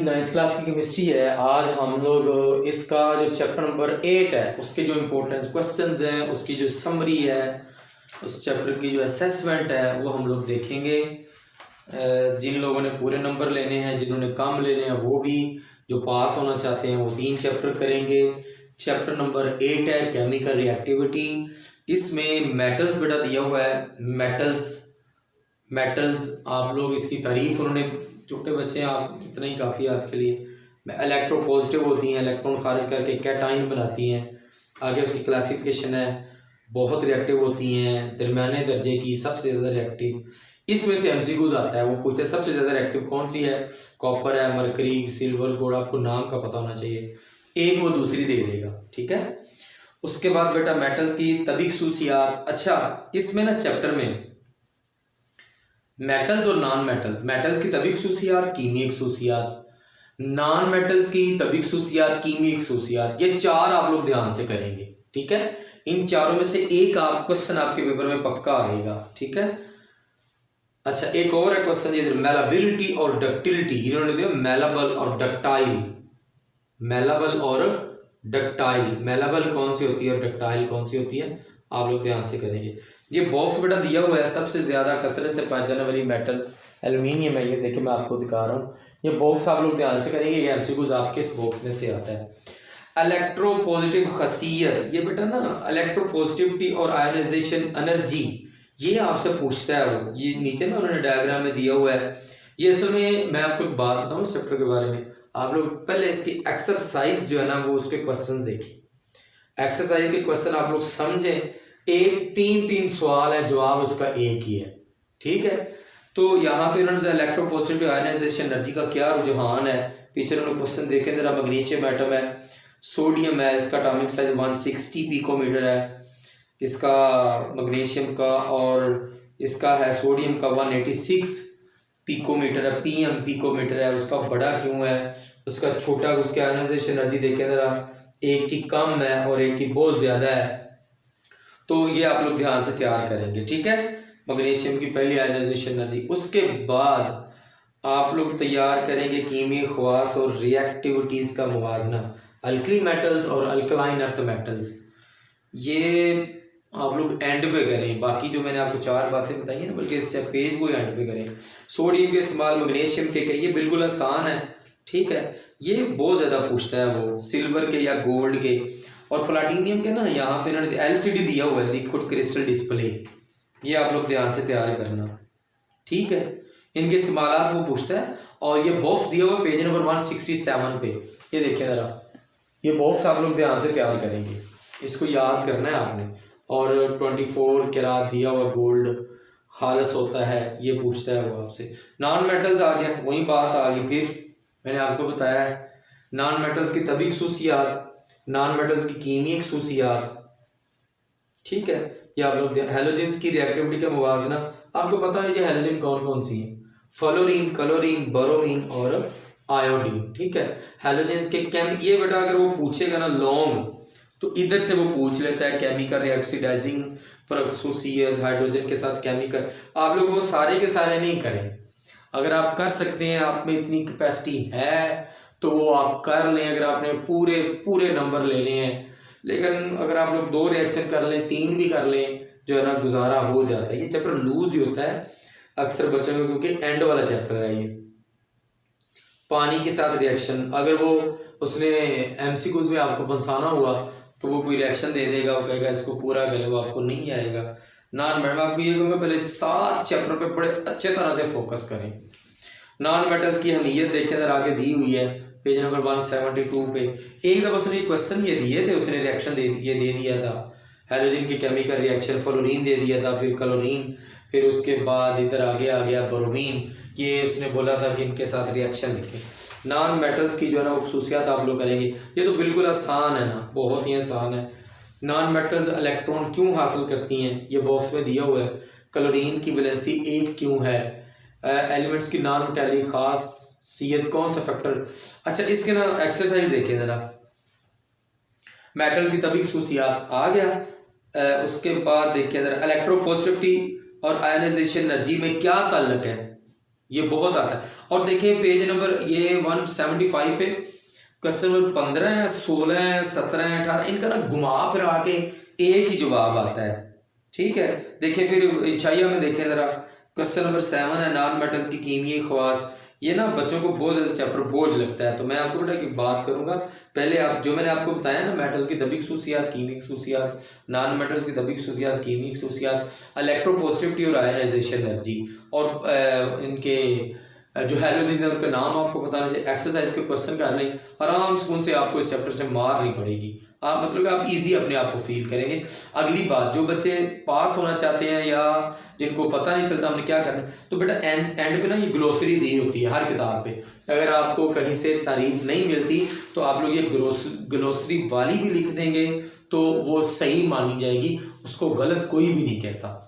Ninth class की chemistry है। आज हम लोग इसका जो चैप्टर नंबर 8 है उसके जो इम्पोर्टेंट क्वेश्चंस हैं, उसकी जो समरी है, उस चैप्टर की जो असेसमेंट है वो हम लोग देखेंगे। जिन लोगों ने पूरे नंबर लेने हैं, जिन्होंने कम लेने हैं, वो भी जो पास होना चाहते हैं वो 3 चैप्टर करेंगे। चैप्टर नंबर 8 है केमिकल रिएक्टिविटी। इसमें मेटल्स बेटा दिया हुआ है। मेटल्स आप लोग इसकी तारीफ, उन्होंने, छोटे बच्चे हैं आप, इतना ही काफ़ी है आपके लिए। इलेक्ट्रो पॉजिटिव होती हैं, इलेक्ट्रॉन खारिज करके कैटाइन बनाती हैं। आगे उसकी क्लासिफिकेशन है। बहुत रिएक्टिव होती हैं, दरमियाने दर्जे की, सबसे ज़्यादा रिएक्टिव। इसमें से एमसीक्यूज आता है, वो पूछते हैं सबसे ज़्यादा रिएक्टिव कौन सी है। कॉपर है, मरकरी, सिल्वर, गोल्ड, आपको नाम का पता होना चाहिए। एक वो दूसरी दे देगा, ठीक है। उसके बाद बेटा मेटल्स की तभी खसूसियात। अच्छा, इसमें ना चैप्टर में मेटल्स और नॉन मेटल्स, मेटल्स की तभी खसूसियात, कीमियाई खसूसियात, नॉन मेटल्स की तभी खसूसियात, कीमियाई खसूसियात, ये 4 आप लोग ध्यान से करेंगे, ठीक है। इन चारों में से एक आप क्वेश्चन आपके पेपर में पक्का आएगा, ठीक है। अच्छा, एक और है क्वेश्चन, ये मेलाबिलिटी और डक्टिलिटी। इन्होंने दिया मेलाबल और डक्टाइल। मेलाबल और डक्टाइल, मेलाबल कौन सी होती है और डक्टाइल कौन सी होती है, आप लोग ध्यान से करेंगे। ये बॉक्स बेटा दिया हुआ है, सबसे ज़्यादा कसरत से पाई जाने वाली मेटल एल्यूमिनियम है। ये देखिए मैं आपको दिखा रहा हूँ, ये बॉक्स आप लोग ध्यान से करेंगे। ये एमसीक्यूज आपके इस बॉक्स में से आता है। इलेक्ट्रो पॉजिटिव खसीयत, ये बेटा ना इलेक्ट्रो पॉजिटिविटी और आयोनाइजेशन एनर्जी, ये आपसे पूछता है वो। ये नीचे ना उन्होंने डायग्राम में दिया हुआ है। ये असल में मैं आपको एक बात बताऊँ इस चैप्टर के बारे में। आप लोग पहले इसकी एक्सरसाइज जो है ना वो उसके क्वेश्चन देखिए। एक्सरसाइज के क्वेश्चन आप लोग समझें। एक 3 सवाल है, जवाब उसका एक ही है, ठीक है। तो यहाँ पे उन्होंने इलेक्ट्रो पॉजिटिव आयोनाइजेशन एनर्जी का क्या रुझान है, पीछे उन्होंने क्वेश्चन देखे। जरा मैग्नीशियम एटम है, सोडियम है, इसका एटॉमिक साइज 160 पिकोमीटर है इसका मैग्नीशियम का, और इसका है सोडियम का 186 पिकोमीटर है, पीएम पिकोमीटर है। उसका बड़ा क्यों है, उसका छोटा, उसके आयोनाइजेशन एनर्जी देखें जरा, एक की कम है और एक की बहुत ज़्यादा है। तो ये आप लोग ध्यान से तैयार करेंगे, ठीक है। मैग्नीशियम की पहली आयोनाइजेशन एनर्जी। उसके बाद आप लोग तैयार करेंगे कीमियाई खवास और रिएक्टिविटीज़ का मुवाजना, अल्कली मेटल्स और अल्कलाइन अर्थ मेटल्स। ये आप लोग एंड पे करें। बाकी जो मैंने आपको 4 बातें बताई हैं ना, बल्कि इस पेज को एंड पे करें। सोडियम के इस्तेमाल मैग्नीशियम के, ये बिल्कुल आसान है, ठीक है। ये बहुत ज़्यादा पूछता है वो, सिल्वर के या गोल्ड के। और प्लाटीनियम के ना यहाँ पे इन्होंने एलसीडी दिया हुआ है, लिक्विड क्रिस्टल डिस्प्ले। ये आप लोग ध्यान से तैयार करना, ठीक है। इनके इस्तेमाल वो पूछता है। और ये बॉक्स दिया हुआ पेज नंबर 167 पे, ये देखिए ज़रा। ये बॉक्स आप लोग ध्यान से तैयार करेंगे, इसको याद करना है आपने। और 24 कैरात दिया हुआ गोल्ड खालस होता है, ये पूछता है वो आपसे। नॉन मेटल्स आ गया, वही बात आ गई। फिर मैंने आपको बताया है नॉन मेटल्स की तभी खसूसियात, नॉन मेटल्स की कीमियाई खसूसियात, ठीक है। ये आप लोग हेलोजेंस की रिएक्टिविटी का मुवाजना। आपको पता है हेलोजन कौन कौन सी है, फ्लोरीन, क्लोरीन, बोरोमीन और आयोडीन, ठीक है। हेलोजेंस के ये बेटा अगर वो पूछेगा ना लॉन्ग, तो इधर से वो पूछ लेता है। केमिकल रिऑक्सीडाइजिंग खसूसियत, हाइड्रोजन के साथ केमिकल। आप लोग वो सारे के सारे नहीं करें। अगर आप कर सकते हैं, आप में इतनी कैपेसिटी है तो वो आप कर लें, अगर आपने पूरे पूरे नंबर लेने हैं। लेकिन अगर आप लोग 2 रिएक्शन कर लें, 3 भी कर लें, जो है ना गुजारा हो जाता है। ये चैप्टर लूज ही होता है अक्सर बच्चों को, क्योंकि एंड वाला चैप्टर है ये। पानी के साथ रिएक्शन, अगर वो उसने एमसीक्यूज में आपको फंसाना हुआ तो वो कोई रिएक्शन दे देगा, वो कहेगा इसको पूरा करें, वो आपको नहीं आएगा। नॉन मेटल, आपको ये कहूँगा पहले 7 चैप्टर पे बड़े अच्छे तरह से फोकस करें। नॉन मेटल्स की अहमियत देखें जरा, आगे दी हुई है पेज नंबर 172 पे। एक दफ़ा उसने क्वेश्चन ये दिए थे, उसने रिएक्शन दे दिया था। हेलोजन की केमिकल रिएक्शन, फ्लोरीन दे दिया था, फिर क्लोरीन, फिर उसके बाद इधर आगे आ गया बोरोमीन। ये उसने बोला था कि इनके साथ रिएक्शन लिखें। नॉन मेटल्स की जो है ना वो खसूसियात आप लोग करेंगे। ये तो बिल्कुल आसान है ना, बहुत ही आसान है। नॉन मेटल्स इलेक्ट्रॉन क्यों हासिल करती हैं, ये बॉक्स में दिया हुआ है। क्लोरीन की वैलेंसी 1 क्यों है, एलिमेंट्स की नॉन मेटालिक खासियत, कौन सा फैक्टर। अच्छा, इसके ना एक्सरसाइज देखें ज़रा। मेटल की तभी खसूसियात आ गया। उसके बाद देखिए ज़रा, इलेक्ट्रोपॉजिटिविटी और आयनाइजेशन एनर्जी में क्या ताल्लुक है। ये बहुत आता है। और देखिए पेज नंबर ये 175 पे क्वेश्चन नंबर 15 है, 16 है, 17 है, 18, इनका ना घुमा फिरा के एक ही जवाब आता है। ठीक है, देखिए फिर इच्छाइया में देखें जरा, क्वेश्चन नंबर 7 है, नॉन मेटल्स की कीमियाई खवास। ये ना बच्चों को बहुत ज़्यादा चैप्टर बोझ लगता है, तो मैं आपको बेटा एक बात करूंगा। पहले आप जो मैंने आपको बताया ना, मेटल की दबी खसूसियात, कीमियाई खसूसियात, नॉन मेटल्स की दबी खसूसियात, कीमियाई खसूसियात, इलेक्ट्रोपोजिटिविटी और आयनाइजेशन एनर्जी, और इनके जो हैलोजन है उनका नाम आपको बताना चाहिए। एक्सरसाइज के क्वेश्चन कर लें, आराम सुकून से आपको इस चैप्टर से मार नहीं पड़ेगी। आप मतलब आप इजी अपने आप को फील करेंगे। अगली बात, जो बच्चे पास होना चाहते हैं या जिनको पता नहीं चलता हमने क्या करना है, तो बेटा एंड पे ना ये ग्लोसरी दी होती है हर किताब पे। अगर आपको कहीं से तारीफ नहीं मिलती तो आप लोग ये ग्लोसरी वाली भी लिख देंगे तो वो सही मानी जाएगी, उसको गलत कोई भी नहीं कहता।